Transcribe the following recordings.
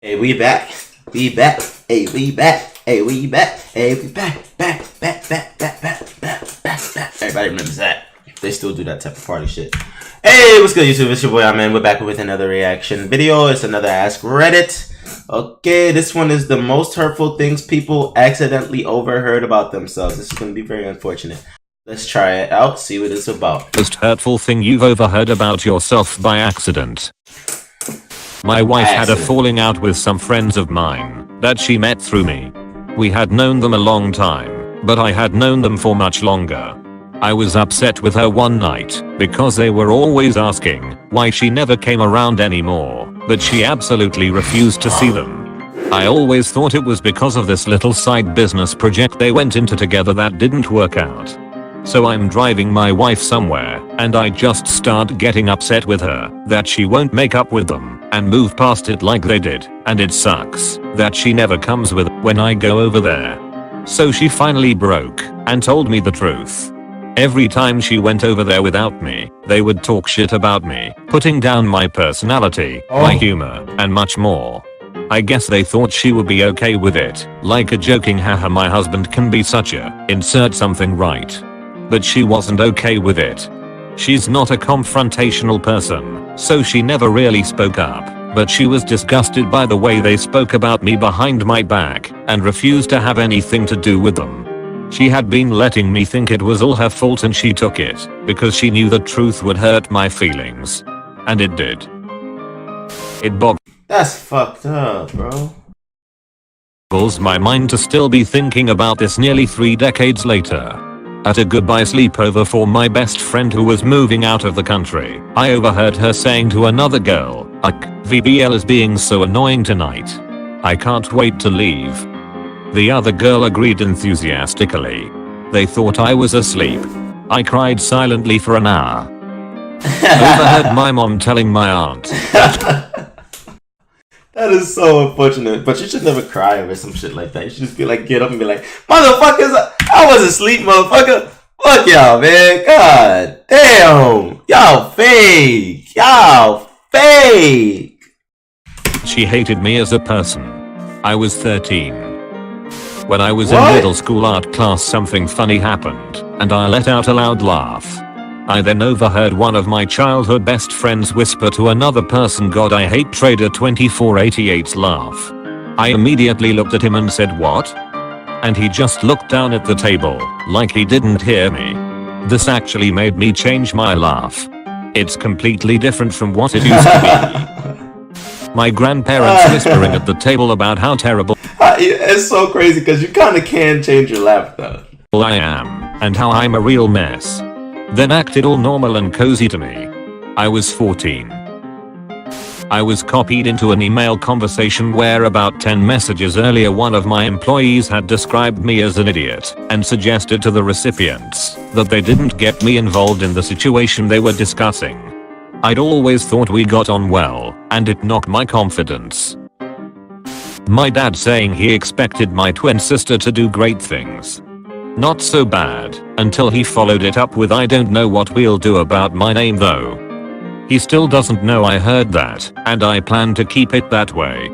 Hey, we back. We back. Hey, we back. Hey, we back. Hey, we back. Back. Everybody remembers that. They still do that type of party shit. Hey, what's good, YouTube? It's your boy, man. We're back with another reaction video. It's another Ask Reddit. Okay, this one is the most hurtful things people accidentally overheard about themselves. This is going to be very unfortunate. Let's try it out, see what it's about. Most hurtful thing you've overheard about yourself by accident. My wife had a falling out with some friends of mine that she met through me. We had known them a long time, but I had known them for much longer. I was upset with her one night because they were always asking why she never came around anymore, but she absolutely refused to see them. I always thought it was because of this little side business project they went into together that didn't work out. So I'm driving my wife somewhere, and I just start getting upset with her that she won't make up with them and move past it like they did, and it sucks that she never comes with when I go over there. So she finally broke and told me the truth. Every time she went over there without me, they would talk shit about me, putting down my personality, my humor, and much more. I guess they thought she would be okay with it, like a joking haha my husband can be such a insert something right. But she wasn't okay with it. She's not a confrontational person, so she never really spoke up, but she was disgusted by the way they spoke about me behind my back and refused to have anything to do with them. She had been letting me think it was all her fault and she took it because she knew the truth would hurt my feelings. And it did. It That's fucked up, bro. boggles my mind to still be thinking about this nearly 3 decades later. At a goodbye sleepover for my best friend who was moving out of the country, I overheard her saying to another girl, VBL is being so annoying tonight. I can't wait to leave. The other girl agreed enthusiastically. They thought I was asleep. I cried silently for an hour. Overheard my mom telling my aunt. That is so unfortunate, but you should never cry over some shit like that. You should just be like, get up and be like, motherfuckers, I was asleep, motherfucker. Fuck y'all, man. God damn. Y'all fake. Y'all fake. She hated me as a person. I was 13. When I was in middle school art class, something funny happened, and I let out a loud laugh. I then overheard one of my childhood best friends whisper to another person, God, I hate Trader 2488's laugh. I immediately looked at him and said, what? And he just looked down at the table, like he didn't hear me. This actually made me change my laugh. It's completely different from what it used to be. My grandparents whispering at the table about how terrible it's so crazy because you kind of can change your laugh though. I am, and how I'm a real mess. Then acted all normal and cozy to me. I was 14. I was copied into an email conversation where about 10 messages earlier one of my employees had described me as an idiot and suggested to the recipients that they didn't get me involved in the situation they were discussing. I'd always thought we got on well, and it knocked my confidence. My dad saying he expected my twin sister to do great things. Not so bad, until he followed it up with I don't know what we'll do about my name though. He still doesn't know I heard that, and I plan to keep it that way.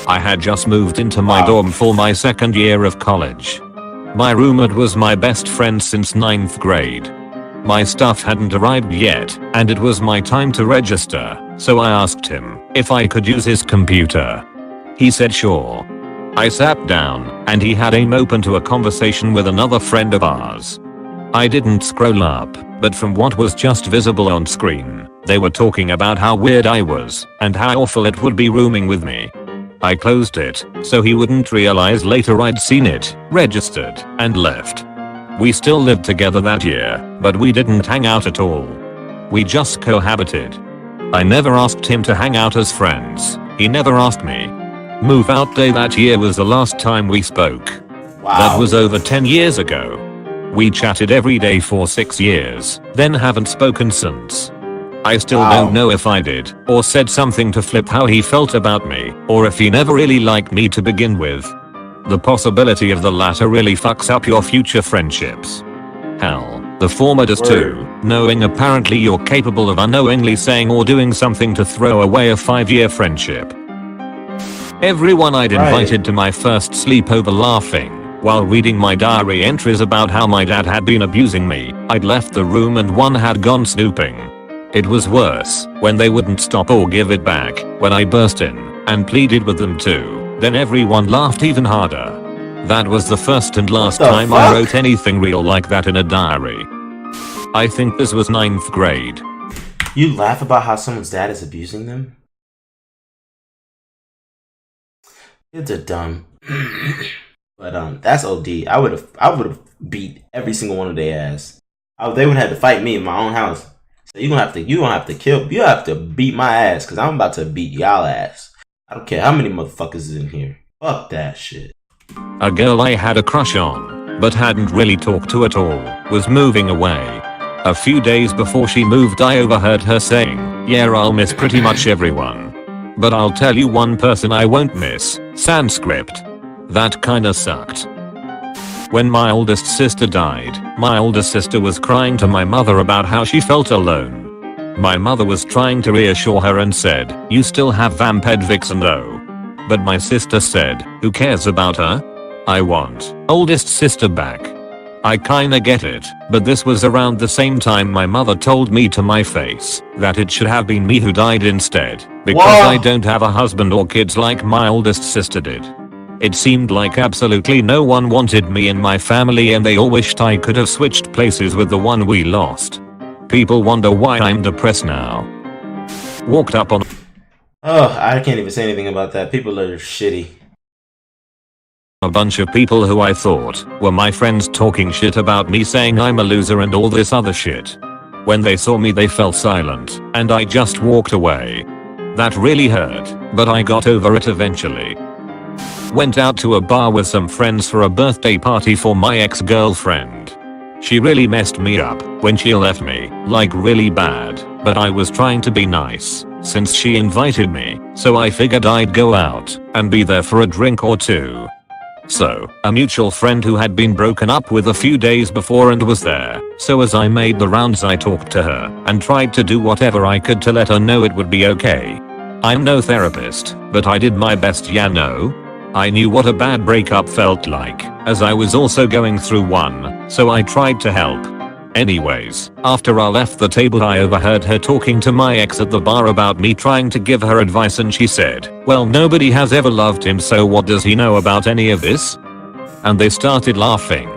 I had just moved into my dorm for my second year of college. My roommate was my best friend since 9th grade. My stuff hadn't arrived yet, and it was my time to register, so I asked him if I could use his computer. He said sure. I sat down, and he had aim open to a conversation with another friend of ours. I didn't scroll up, but from what was just visible on screen, they were talking about how weird I was, and how awful it would be rooming with me. I closed it, so he wouldn't realize later I'd seen it, registered, and left. We still lived together that year, but we didn't hang out at all. We just cohabited. I never asked him to hang out as friends. He never asked me. Move out day that year was the last time we spoke. That was over 10 years ago. We chatted every day for 6 years, then haven't spoken since. I still don't know if I did, or said something to flip how he felt about me, or if he never really liked me to begin with. The possibility of the latter really fucks up your future friendships. Hell, the former does too, knowing apparently you're capable of unknowingly saying or doing something to throw away a 5-year friendship. Everyone I'd Right. invited to my first sleepover laughing while reading my diary entries about how my dad had been abusing me. I'd left the room and one had gone snooping. It was worse when they wouldn't stop or give it back when I burst in and pleaded with them to. Then everyone laughed even harder. That was the first and last time I wrote anything real like that in a diary. I think this was 9th grade. You laugh about how someone's dad is abusing them? Kids are dumb. But that's OD. I would have beat every single one of their ass. They would have to fight me in my own house. So you have to beat my ass because I'm about to beat y'all ass. I don't care how many motherfuckers is in here. Fuck that shit. A girl I had a crush on, but hadn't really talked to at all, was moving away. A few days before she moved, I overheard her saying, "Yeah, I'll miss pretty much everyone. But I'll tell you one person I won't miss, Sanskrit." That kinda sucked. When my oldest sister died, my older sister was crying to my mother about how she felt alone. My mother was trying to reassure her and said, "You still have Vamped Vixen though." But my sister said, "Who cares about her? I want oldest sister back." I kinda get it, but this was around the same time my mother told me to my face that it should have been me who died instead, because Whoa. I don't have a husband or kids like my oldest sister did. It seemed like absolutely no one wanted me in my family and they all wished I could have switched places with the one we lost. People wonder why I'm depressed now. Walked up on I can't even say anything about that. People are shitty. a bunch of people who I thought were my friends talking shit about me, saying I'm a loser and all this other shit. When they saw me they fell silent and I just walked away. That really hurt, but I got over it eventually. Went out to a bar with some friends for a birthday party for my ex-girlfriend. She really messed me up when she left me, like really bad, but I was trying to be nice since she invited me, so I figured I'd go out and be there for a drink or two. So, a mutual friend who had been broken up with a few days before and was there, so as I made the rounds I talked to her and tried to do whatever I could to let her know it would be okay. I'm no therapist, but I did my best, yeah, no. I knew what a bad breakup felt like, as I was also going through one, so I tried to help. Anyways, after I left the table I overheard her talking to my ex at the bar about me trying to give her advice, and she said, "Well, nobody has ever loved him, so what does he know about any of this?" And they started laughing.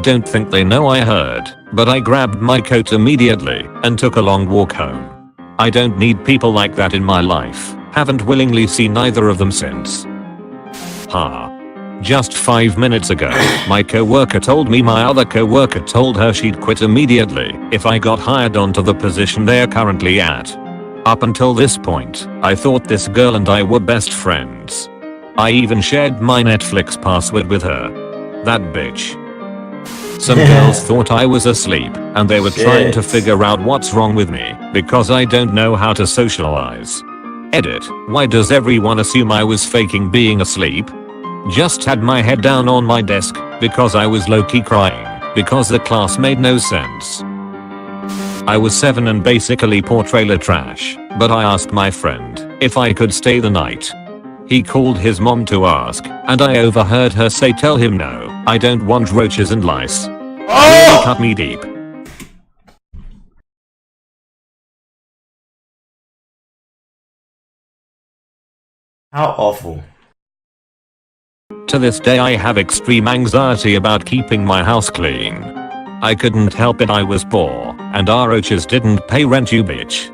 Don't think they know I heard, but I grabbed my coat immediately and took a long walk home. I don't need people like that in my life. Haven't willingly seen neither of them since. Just 5 minutes ago, my coworker told me my other coworker told her she'd quit immediately if I got hired onto the position they're currently at. Up until this point, I thought this girl and I were best friends. I even shared my Netflix password with her. That bitch. Some girls thought I was asleep and they were trying to figure out what's wrong with me because I don't know how to socialize. Edit. Why does everyone assume I was faking being asleep? Just had my head down on my desk because I was low-key crying because the class made no sense. I was 7 and basically poor trailer trash, but I asked my friend if I could stay the night. He called his mom to ask, and I overheard her say, "Tell him no, I don't want roaches and lice." Really cut me deep. How awful. To this day I have extreme anxiety about keeping my house clean. I couldn't help it, I was poor, and our roaches didn't pay rent, you bitch.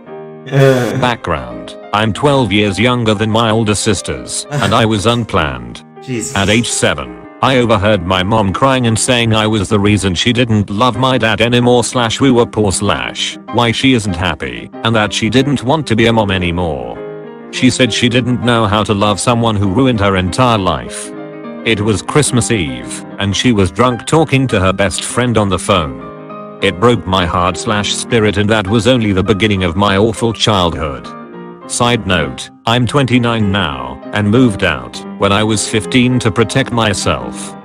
Background. I'm 12 years younger than my older sisters, and I was unplanned. Jesus. At age 7, I overheard my mom crying and saying I was the reason she didn't love my dad anymore / we were poor / why she isn't happy, and that she didn't want to be a mom anymore. She said she didn't know how to love someone who ruined her entire life. It was Christmas Eve, and she was drunk talking to her best friend on the phone. It broke my heart / spirit, and that was only the beginning of my awful childhood. Side note, I'm 29 now, and moved out when I was 15 to protect myself.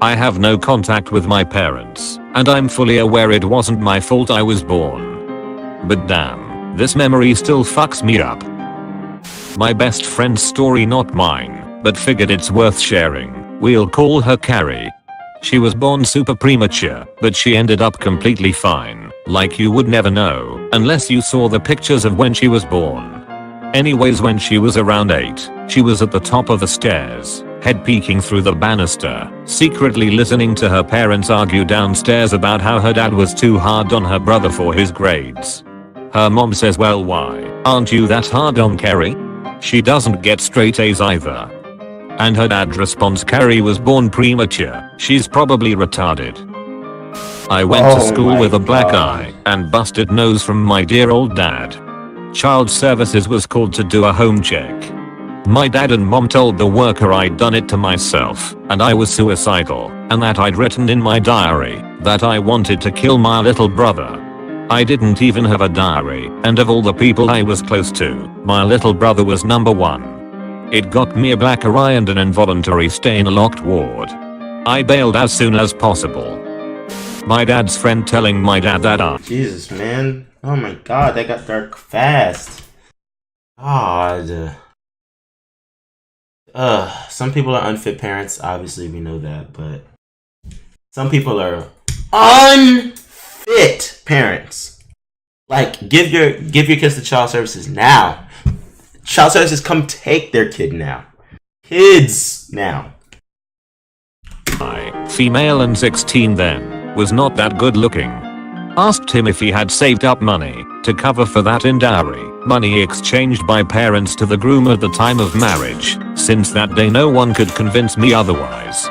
I have no contact with my parents, and I'm fully aware it wasn't my fault I was born. But damn, this memory still fucks me up. My best friend's story, not mine. but figured it's worth sharing. We'll call her Carrie. She was born super premature, but she ended up completely fine, like you would never know, unless you saw the pictures of when she was born. Anyways, when she was around 8, she was at the top of the stairs, head peeking through the banister, secretly listening to her parents argue downstairs about how her dad was too hard on her brother for his grades. Her mom says, well, why aren't you that hard on Carrie? She doesn't get straight A's either. And her dad responds, Carrie was born premature, she's probably retarded. I went to school with a black eye and busted nose from my dear old dad. Child Services was called to do a home check. My dad and mom told the worker I'd done it to myself, and I was suicidal, and that I'd written in my diary that I wanted to kill my little brother. I didn't even have a diary, and of all the people I was close to, my little brother was number 1. It got me a black eye and an involuntary stay in a locked ward. I bailed as soon as possible. My dad's friend telling my dad that Jesus, man. Oh my god, that got dark fast. God. Some people are unfit parents. Obviously, we know that, but some people are unfit parents. Like, give your kids to child services now. Child services, come take their kid now. Kids now. I, female and 16 then, was not that good looking. Asked him if he had saved up money to cover for that in dowry, money exchanged by parents to the groom at the time of marriage. Since that day no one could convince me otherwise.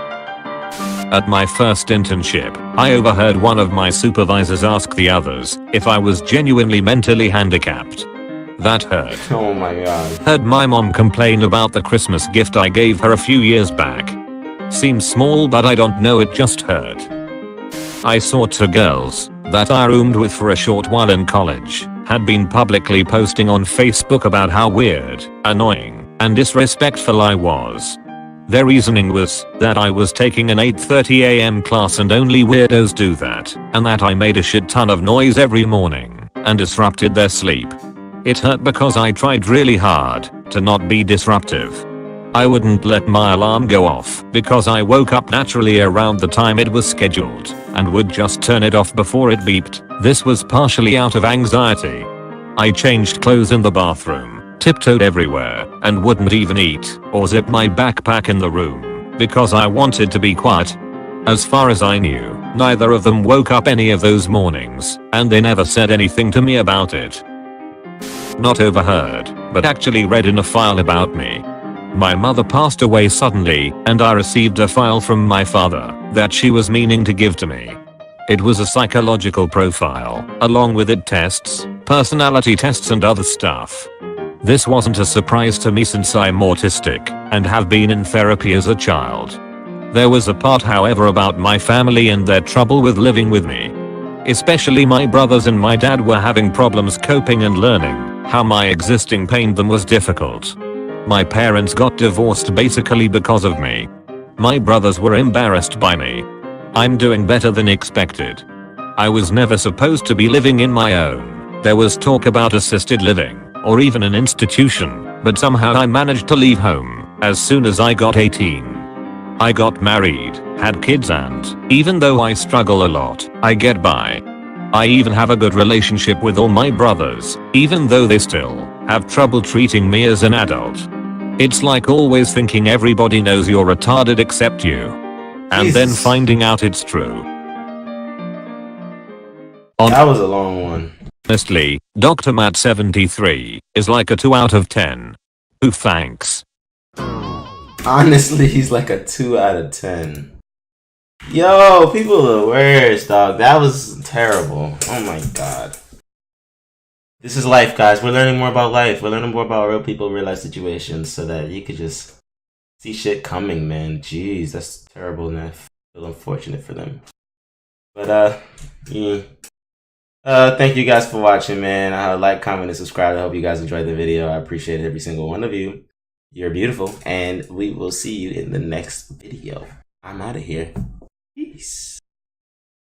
At my first internship, I overheard one of my supervisors ask the others if I was genuinely mentally handicapped. That hurt. Oh my god. Heard my mom complain about the Christmas gift I gave her a few years back. Seems small, but I don't know, it just hurt. I saw 2 girls that I roomed with for a short while in college had been publicly posting on Facebook about how weird, annoying, and disrespectful I was. Their reasoning was that I was taking an 8:30 AM class and only weirdos do that, and that I made a shit ton of noise every morning and disrupted their sleep. It hurt because I tried really hard to not be disruptive. I wouldn't let my alarm go off because I woke up naturally around the time it was scheduled and would just turn it off before it beeped. This was partially out of anxiety. I changed clothes in the bathroom, tiptoed everywhere, and wouldn't even eat or zip my backpack in the room because I wanted to be quiet. As far as I knew, neither of them woke up any of those mornings, and they never said anything to me about it. Not overheard, but actually read in a file about me. My mother passed away suddenly, and I received a file from my father that she was meaning to give to me. It was a psychological profile, along with it tests, personality tests and other stuff. This wasn't a surprise to me since I'm autistic and have been in therapy as a child. There was a part, however, about my family and their trouble with living with me. Especially my brothers and my dad were having problems coping and learning how my existing pained them was difficult. My parents got divorced basically because of me. My brothers were embarrassed by me. I'm doing better than expected. I was never supposed to be living in my own. There was talk about assisted living, or even an institution, but somehow I managed to leave home as soon as I got 18. I got married, had kids, and even though I struggle a lot, I get by. I even have a good relationship with all my brothers, even though they still have trouble treating me as an adult. It's like always thinking everybody knows you're retarded except you. And then finding out it's true. That was a long one. Honestly, Dr. Matt 73 is like a 2 out of 10. Who thanks? Honestly, he's like a 2 out of 10. Yo, people are the worst, dog. That was terrible. Oh my god. This is life, guys. We're learning more about life. We're learning more about real people, real life situations, so that you could just see shit coming, man. Jeez, that's terrible, and I feel unfortunate for them. But, yeah. Thank you guys for watching, man. Like, comment, and subscribe. I hope you guys enjoyed the video. I appreciate every single one of you. You're beautiful, and we will see you in the next video. I'm out of here. Peace.